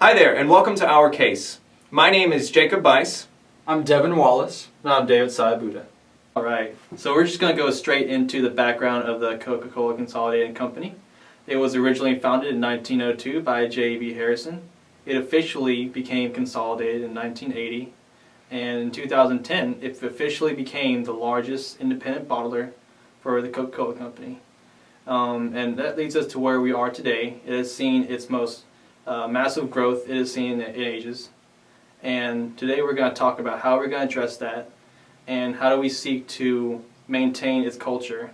Hi there, and welcome to our case. My name is Jacob Bice. I'm Devon Wallace. And I'm David Xayabudda. Alright, so we're just going to go straight into the background of the Coca-Cola Consolidated Company. It was originally founded in 1902 by J.B. Harrison. It officially became consolidated in 1980, and in 2010 it officially became the largest independent bottler for the Coca-Cola Company. And that leads us to where we are today. It has seen its most massive growth it has seen in ages. And today we're going to talk about how we're going to address that and how do we seek to maintain its culture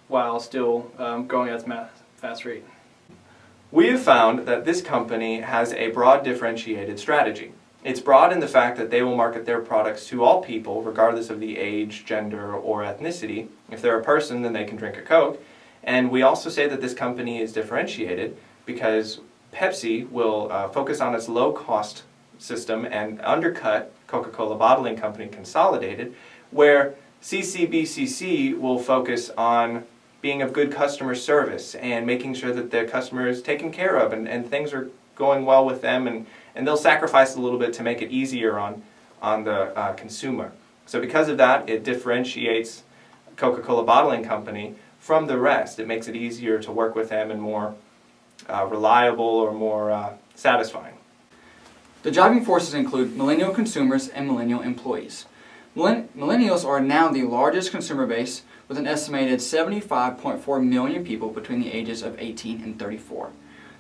while still growing at its fast rate. We have found that this company has a broad differentiated strategy. It's broad in the fact that they will market their products to all people regardless of the age, gender, or ethnicity. If they're a person, then they can drink a Coke. And we also say that this company is differentiated because Pepsi will focus on its low-cost system and undercut Coca-Cola Bottling Company Consolidated, where CCBCC will focus on being of good customer service and making sure that their customer is taken care of and things are going well with them, and they'll sacrifice a little bit to make it easier on the consumer. So because of that, it differentiates Coca-Cola Bottling Company from the rest. It makes it easier to work with them and more reliable or more satisfying. The driving forces include millennial consumers and millennial employees. Millennials are now the largest consumer base with an estimated 75.4 million people between the ages of 18 and 34.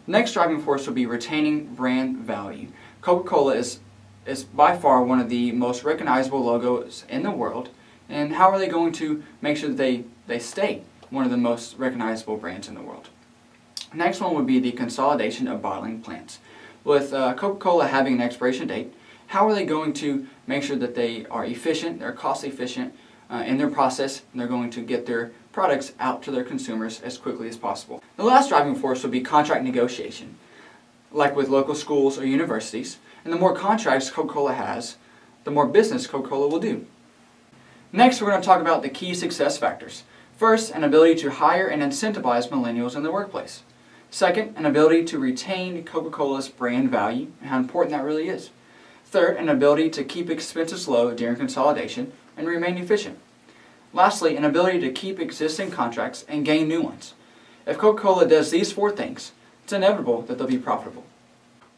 The next driving force will be retaining brand value. Coca-Cola is by far one of the most recognizable logos in the world, and how are they going to make sure that they stay one of the most recognizable brands in the world? Next one would be the consolidation of bottling plants. With Coca-Cola having an expiration date, how are they going to make sure that they are efficient, they're cost efficient in their process, and they're going to get their products out to their consumers as quickly as possible? The last driving force would be contract negotiation, like with local schools or universities. And the more contracts Coca-Cola has, the more business Coca-Cola will do. Next, we're going to talk about the key success factors. First, an ability to hire and incentivize millennials in the workplace. Second, an ability to retain Coca-Cola's brand value and how important that really is. Third, an ability to keep expenses low during consolidation and remain efficient. Lastly, an ability to keep existing contracts and gain new ones. If Coca-Cola does these four things, it's inevitable that they'll be profitable.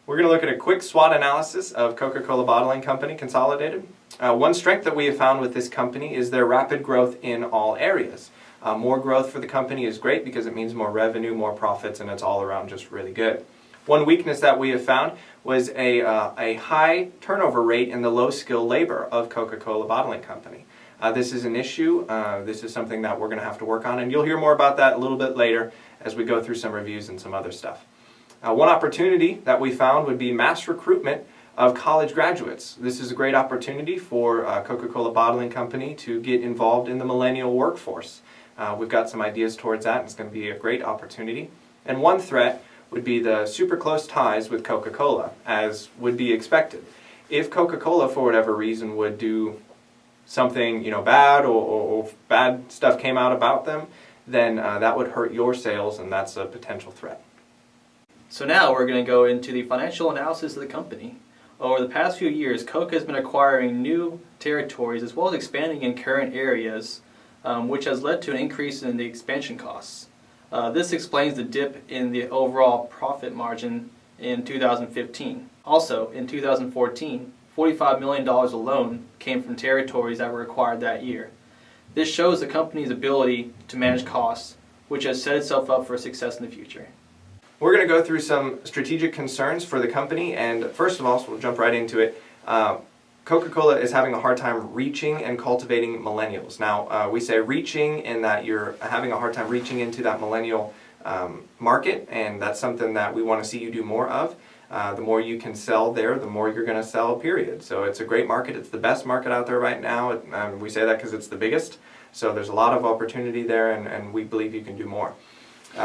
We're going to look at a quick SWOT analysis of Coca-Cola Bottling Company Consolidated. One strength that we have found with this company is their rapid growth in all areas. More growth for the company is great because it means more revenue, more profits, and it's all around just really good. One weakness that we have found was a high turnover rate in the low-skill labor of Coca-Cola Bottling Company. This is an issue. This is something that we're going to have to work on, and you'll hear more about that a little bit later as we go through some reviews and some other stuff. One opportunity that we found would be mass recruitment of college graduates. This is a great opportunity for Coca-Cola Bottling Company to get involved in the millennial workforce. We've got some ideas towards that, and it's going to be a great opportunity. And one threat would be the super close ties with Coca-Cola, as would be expected. If Coca-Cola, for whatever reason, would do something bad or bad stuff came out about them, then that would hurt your sales, and that's a potential threat. So now we're going to go into the financial analysis of the company. Over the past few years, Coke has been acquiring new territories as well as expanding in current areas, which has led to an increase in the expansion costs. This explains the dip in the overall profit margin in 2015. Also, in 2014, $45 million alone came from territories that were acquired that year. This shows the company's ability to manage costs, which has set itself up for success in the future. We're going to go through some strategic concerns for the company, and first of all, so we'll jump right into it. Coca-Cola is having a hard time reaching and cultivating millennials. Now, we say reaching in that you're having a hard time reaching into that millennial market, and that's something that we want to see you do more of. The more you can sell there, the more you're going to sell, period. So it's a great market. It's the best market out there right now. We say that because it's the biggest. So there's a lot of opportunity there, and we believe you can do more.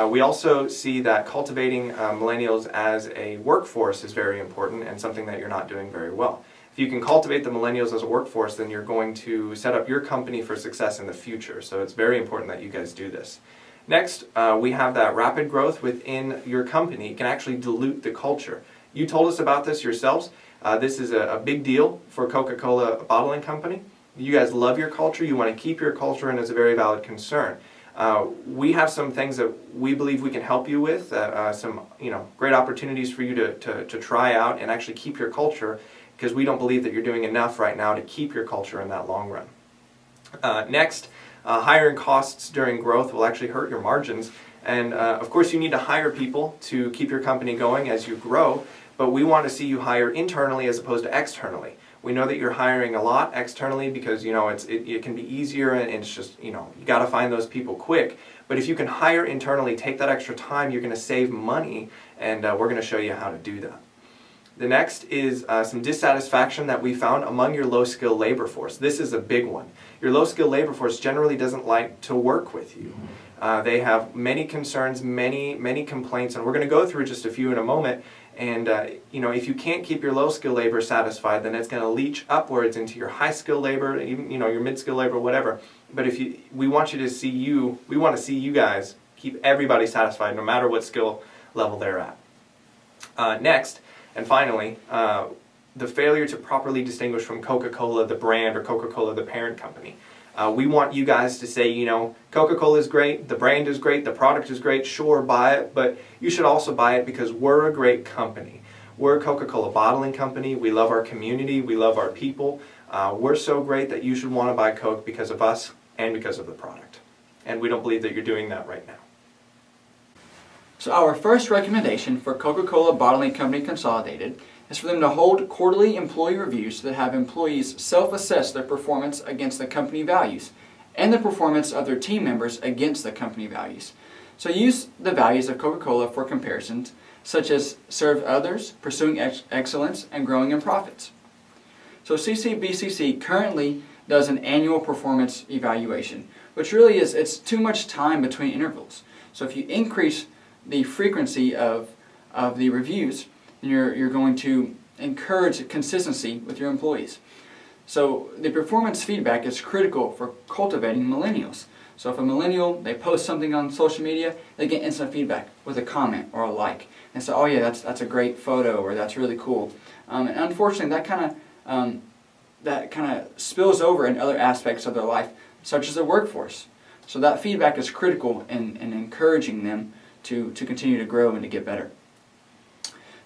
We also see that cultivating millennials as a workforce is very important and something that you're not doing very well. If you can cultivate the millennials as a workforce, then you're going to set up your company for success in the future. So it's very important that you guys do this. Next, we have that rapid growth within your company can actually dilute the culture. You told us about this yourselves. This is a big deal for Coca-Cola Bottling Company. You guys love your culture, you want to keep your culture, and it's a very valid concern. We have some things that we believe we can help you with, some great opportunities for you to try out and actually keep your culture, because we don't believe that you're doing enough right now to keep your culture in that long run. Next, hiring costs during growth will actually hurt your margins, and of course you need to hire people to keep your company going as you grow, but we want to see you hire internally as opposed to externally. We know that you're hiring a lot externally because it can be easier, and it's just you got to find those people quick. But if you can hire internally, take that extra time, you're going to save money, and we're going to show you how to do that. The next is some dissatisfaction that we found among your low-skill labor force. This is a big one. Your low-skill labor force generally doesn't like to work with you. They have many concerns, many complaints, and we're going to go through just a few in a moment. And if you can't keep your low-skill labor satisfied, then it's going to leach upwards into your high-skill labor, even your mid-skill labor, whatever. But we want to see you guys keep everybody satisfied, no matter what skill level they're at. Next, and finally, the failure to properly distinguish from Coca-Cola the brand or Coca-Cola the parent company. We want you guys to say, Coca-Cola is great, the brand is great, the product is great, sure, buy it, but you should also buy it because we're a great company. We're a Coca-Cola bottling company, we love our community, we love our people. We're so great that you should want to buy Coke because of us and because of the product. And we don't believe that you're doing that right now. So our first recommendation for Coca-Cola Bottling Company Consolidated is for them to hold quarterly employee reviews that have employees self-assess their performance against the company values and the performance of their team members against the company values. So use the values of Coca-Cola for comparisons, such as serve others, pursuing excellence, and growing in profits. So CCBCC currently does an annual performance evaluation, which really it's too much time between intervals. So if you increase the frequency of the reviews, you're going to encourage consistency with your employees. So the performance feedback is critical for cultivating millennials. So if a millennial, they post something on social media, they get instant feedback with a comment or a like. And say, oh yeah, that's a great photo, or that's really cool. And unfortunately, that kind of spills over in other aspects of their life, such as the workforce. So that feedback is critical in encouraging them to continue to grow and to get better.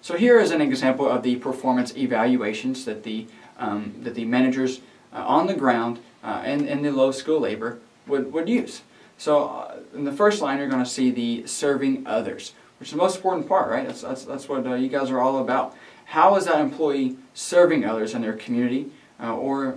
So here is an example of the performance evaluations that the managers on the ground and the low skill labor would use. So in the first line, you're going to see the serving others, which is the most important part, right? That's what you guys are all about. How is that employee serving others in their community or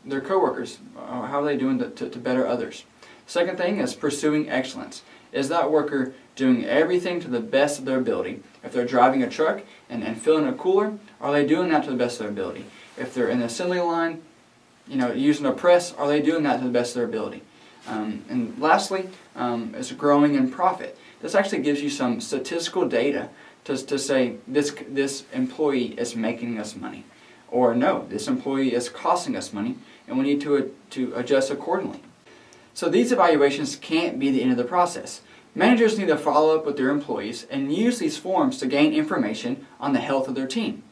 their coworkers? How are they doing to better others? Second thing is pursuing excellence. Is that worker doing everything to the best of their ability? If they're driving a truck and filling a cooler, are they doing that to the best of their ability? If they're in the assembly line, using a press, are they doing that to the best of their ability? And lastly, is growing in profit. This actually gives you some statistical data to say this employee is making us money, or no, this employee is costing us money, and we need to adjust accordingly. So these evaluations can't be the end of the process. Managers need to follow up with their employees and use these forums to gain information on the health of their team.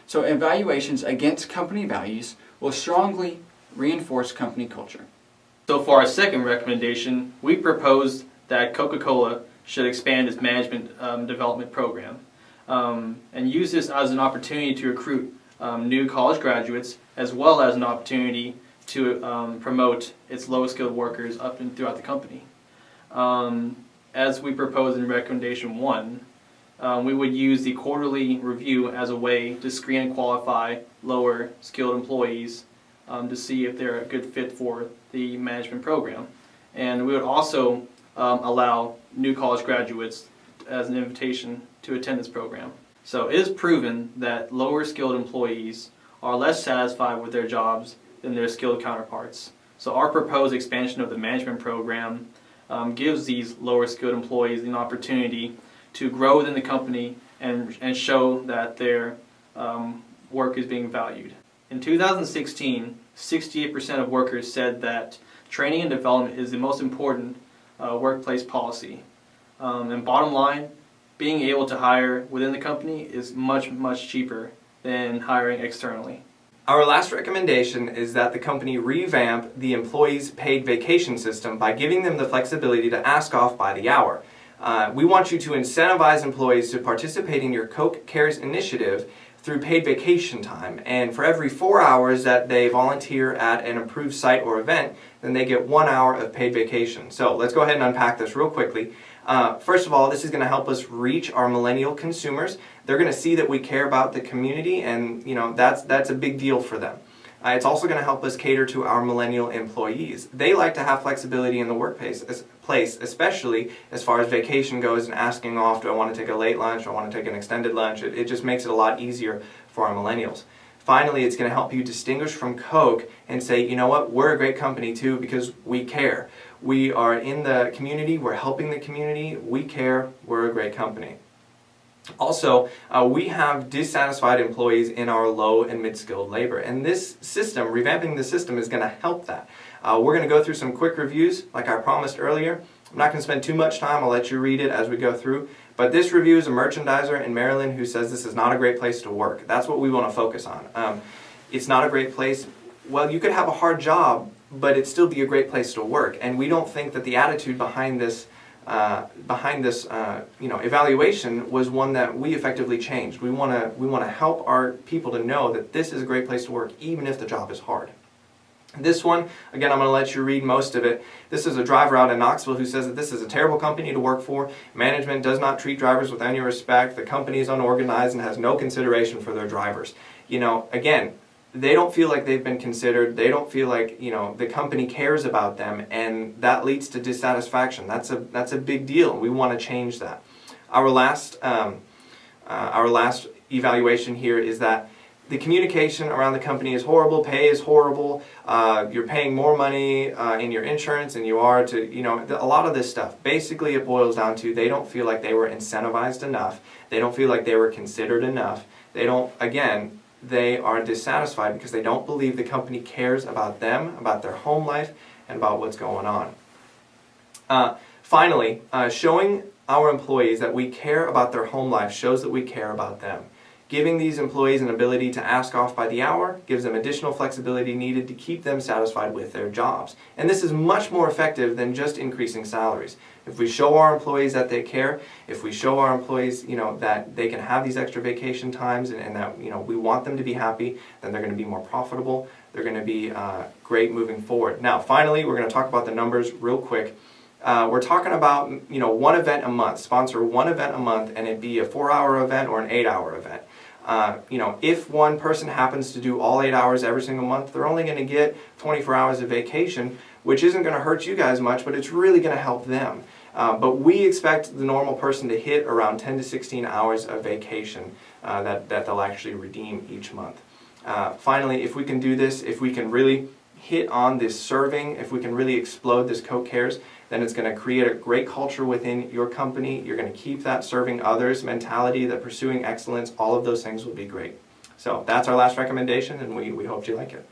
So evaluations against company values will strongly reinforce company culture. So for our second recommendation, we proposed that Coca-Cola should expand its management development program and use this as an opportunity to recruit new college graduates, as well as an opportunity to promote its low-skilled workers up and throughout the company. As we proposed in recommendation 1, we would use the quarterly review as a way to screen and qualify lower skilled employees to see if they're a good fit for the management program. And we would also allow new college graduates as an invitation to attend this program. So it is proven that lower skilled employees are less satisfied with their jobs than their skilled counterparts. So our proposed expansion of the management program gives these lower skilled employees an opportunity to grow within the company and show that their work is being valued. In 2016, 68% of workers said that training and development is the most important workplace policy. And bottom line, being able to hire within the company is much, much cheaper than hiring externally. Our last recommendation is that the company revamp the employees' paid vacation system by giving them the flexibility to ask off by the hour. We want you to incentivize employees to participate in your Coke Cares initiative through paid vacation time, and for every 4 hours that they volunteer at an approved site or event, then they get 1 hour of paid vacation. So let's go ahead and unpack this real quickly. First of all, this is going to help us reach our millennial consumers. They're going to see that we care about the community, and that's a big deal for them. It's also going to help us cater to our millennial employees. They like to have flexibility in the workplace, especially as far as vacation goes and asking off, do I want to take a late lunch, do I want to take an extended lunch? It just makes it a lot easier for our millennials. Finally, it's going to help you distinguish from Coke and say, you know what, we're a great company too because we care. We are in the community, we're helping the community, we care, we're a great company. Also, we have dissatisfied employees in our low and mid-skilled labor, and this system, revamping the system, is going to help that. We're going to go through some quick reviews like I promised earlier. I'm not going to spend too much time, I'll let you read it as we go through, but this review is a merchandiser in Maryland who says this is not a great place to work. That's what we want to focus on. It's not a great place. Well, you could have a hard job, but it'd still be a great place to work, and we don't think that the attitude behind this evaluation was one that we effectively changed. We want to help our people to know that this is a great place to work, even if the job is hard. This one, again, I'm going to let you read most of it. This is a driver out in Knoxville who says that this is a terrible company to work for. Management does not treat drivers with any respect. The company is unorganized and has no consideration for their drivers. Again, they don't feel like they've been considered. They don't feel like the company cares about them, and that leads to dissatisfaction. That's a big deal. We want to change that. Our last evaluation here is that the communication around the company is horrible. Pay is horrible. You're paying more money in your insurance than you are to a lot of this stuff. Basically, it boils down to they don't feel like they were incentivized enough. They don't feel like they were considered enough. They are dissatisfied because they don't believe the company cares about them, about their home life, and about what's going on. Finally, showing our employees that we care about their home life shows that we care about them. Giving these employees an ability to ask off by the hour gives them additional flexibility needed to keep them satisfied with their jobs. And this is much more effective than just increasing salaries. If we show our employees that they care, if we show our employees, that they can have these extra vacation times and that, we want them to be happy, then they're going to be more profitable. They're going to be great moving forward. Now, finally, we're going to talk about the numbers real quick. We're talking about, one event a month. Sponsor one event a month, and it'd be a 4-hour event or an 8-hour event. If one person happens to do all 8 hours every single month, they're only going to get 24 hours of vacation, which isn't going to hurt you guys much, but it's really going to help them. But we expect the normal person to hit around 10 to 16 hours of vacation that they'll actually redeem each month. Finally, if we can do this, if we can really hit on this serving, if we can really explode this Coke Cares, then it's going to create a great culture within your company. You're going to keep that serving others mentality, that pursuing excellence, all of those things will be great. So that's our last recommendation, and we hope you like it.